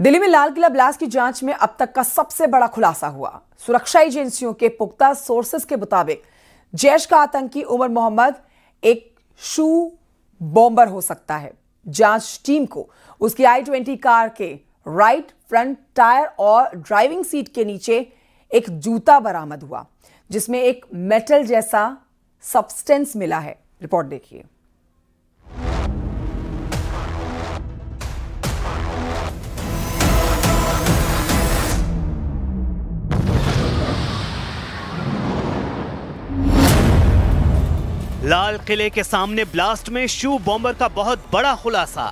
दिल्ली में लाल किला ब्लास्ट की जांच में अब तक का सबसे बड़ा खुलासा हुआ। सुरक्षा एजेंसियों के पुख्ता सोर्सेस के मुताबिक जैश का आतंकी उमर मोहम्मद एक शू बॉम्बर हो सकता है। जांच टीम को उसकी i-20 कार के राइट फ्रंट टायर और ड्राइविंग सीट के नीचे एक जूता बरामद हुआ जिसमें एक मेटल जैसा सब्सटेंस मिला है। रिपोर्ट देखिए। लाल किले के सामने ब्लास्ट में शू बॉम्बर का बहुत बड़ा खुलासा।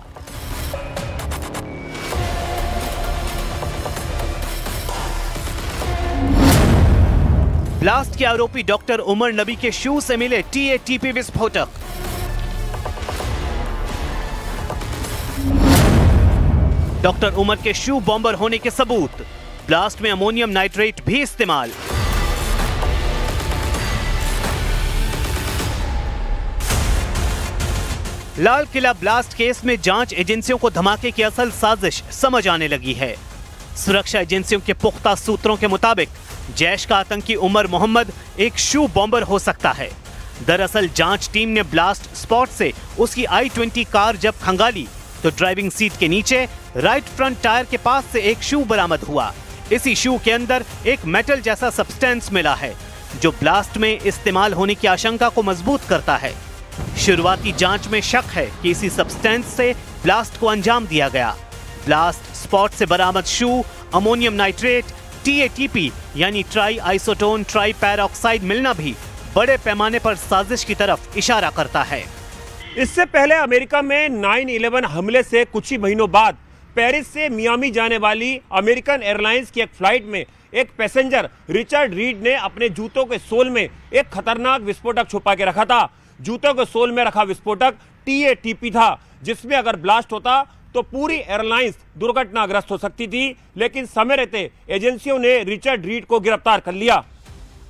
ब्लास्ट के आरोपी डॉक्टर उमर नबी के शू से मिले TATP विस्फोटक। डॉक्टर उमर के शू बॉम्बर होने के सबूत। ब्लास्ट में अमोनियम नाइट्रेट भी इस्तेमाल। लाल किला ब्लास्ट केस में जांच एजेंसियों को धमाके की असल साजिश समझ आने लगी है। सुरक्षा एजेंसियों के पुख्ता सूत्रों के मुताबिक जैश का आतंकी उमर मोहम्मद एक शू बॉम्बर हो सकता है। दरअसल जांच टीम ने ब्लास्ट स्पॉट से उसकी i-20 कार जब खंगाली तो ड्राइविंग सीट के नीचे राइट फ्रंट टायर के पास से एक शू बरामद हुआ। इसी शू के अंदर एक मेटल जैसा सब्सटेंस मिला है जो ब्लास्ट में इस्तेमाल होने की आशंका को मजबूत करता है। शुरुआती जांच में शक है कि इसी सब्सटेंस से ब्लास्ट को अंजाम दिया गया। ब्लास्ट स्पॉट से बरामद शू अमोनियम नाइट्रेट TATP यानी ट्राई आइसोटोन ट्राई पैरऑक्साइड मिलना भी बड़े पैमाने पर साजिश की तरफ इशारा करता है। इससे पहले अमेरिका में 9/11 हमले से कुछ ही महीनों बाद पेरिस से मियामी जाने वाली अमेरिकन एयरलाइंस की एक फ्लाइट में एक पैसेंजर रिचर्ड रीड ने अपने जूतों के सोल में एक खतरनाक विस्फोटक छुपा के रखा था। जूतों के सोल में रखा विस्फोटक TATP था जिसमें अगर ब्लास्ट होता तो पूरी एयरलाइंस दुर्घटनाग्रस्त हो सकती थी, लेकिन समय रहते एजेंसियों ने रिचर्ड रीड को गिरफ्तार कर लिया।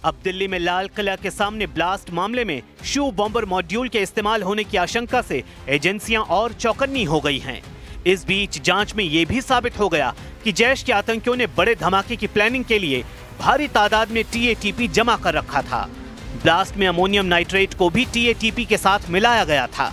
अब दिल्ली में लाल किला के सामने ब्लास्ट मामले में शू बॉम्बर मॉड्यूल के इस्तेमाल होने की आशंका से एजेंसियां और चौकन्नी हो गई हैं। इस बीच जांच में यह भी साबित हो गया कि जैश के आतंकियों ने बड़े धमाके की प्लानिंग के लिए भारी तादाद में TATP जमा कर रखा था। ब्लास्ट में अमोनियम नाइट्रेट को भी TATP के साथ मिलाया गया था।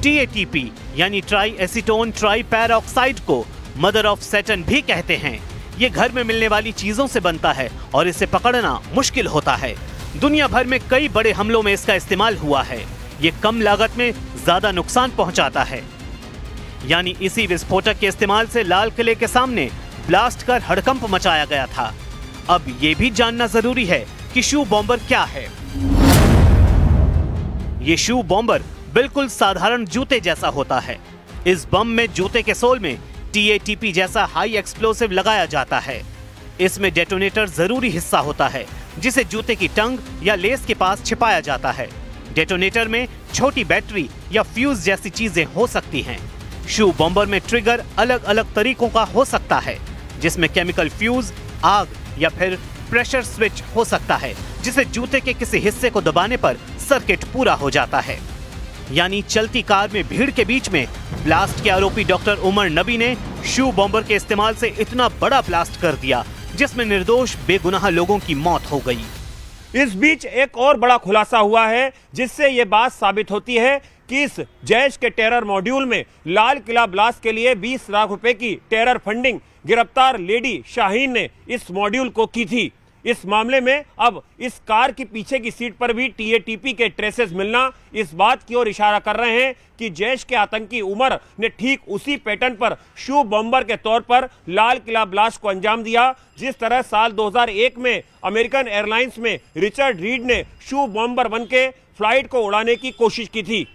TATP यानी ट्राई एसीटोन ट्राई पैरऑक्साइड को मदर ऑफ सैटन भी कहते हैं। ये घर में मिलने वाली चीजों से बनता है और इसे पकड़ना मुश्किल होता है। दुनिया भर में कई बड़े हमलों में इसका इस्तेमाल हुआ है। ये कम लागत में ज्यादा नुकसान पहुंचाता है। यानी इसी विस्फोटक के इस्तेमाल से लाल किले के सामने ब्लास्ट कर हड़कंप मचाया गया था। अब ये भी जानना जरूरी है कि शू बॉम्बर क्या है। ये शू बॉम्बर बिल्कुल साधारण जूते जैसा होता है। इस बम में जूते के सोल में TATP जैसा हाई एक्सप्लोसिव लगाया जाता है। इसमें डेटोनेटर जरूरी हिस्सा होता है जिसे जूते की टंग या लेस के पास छिपाया जाता है। डेटोनेटर में छोटी बैटरी या फ्यूज जैसी चीजें हो सकती हैं। शू बॉम्बर में ट्रिगर अलग अलग तरीकों का हो सकता है जिसमें केमिकल फ्यूज, आग या फिर प्रेशर स्विच हो सकता है जिसे जूते के किसी हिस्से को दबाने पर सर्किट पूरा हो जाता है। यानी चलती कार में भीड़ के बीच में ब्लास्ट के आरोपी डॉक्टर उमर नबी ने शू बॉम्बर के इस्तेमाल से इतना बड़ा ब्लास्ट कर दिया जिसमें निर्दोष बेगुनाह लोगों की मौत हो गई। इस बीच एक और बड़ा खुलासा हुआ है जिससे यह बात साबित होती है कि इस जैश के टेरर मॉड्यूल में लाल किला ब्लास्ट के लिए 20 लाख रुपए की टेरर फंडिंग गिरफ्तार लेडी शाहीन ने इस मॉड्यूल को की थी। इस मामले में अब इस कार की पीछे की सीट पर भी TATP के ट्रेसेस मिलना इस बात की ओर इशारा कर रहे हैं कि जैश के आतंकी उमर ने ठीक उसी पैटर्न पर शू बॉम्बर के तौर पर लाल किला ब्लास्ट को अंजाम दिया जिस तरह साल 2001 में अमेरिकन एयरलाइंस में रिचर्ड रीड ने शू बॉम्बर बनके फ्लाइट को उड़ाने की कोशिश की थी।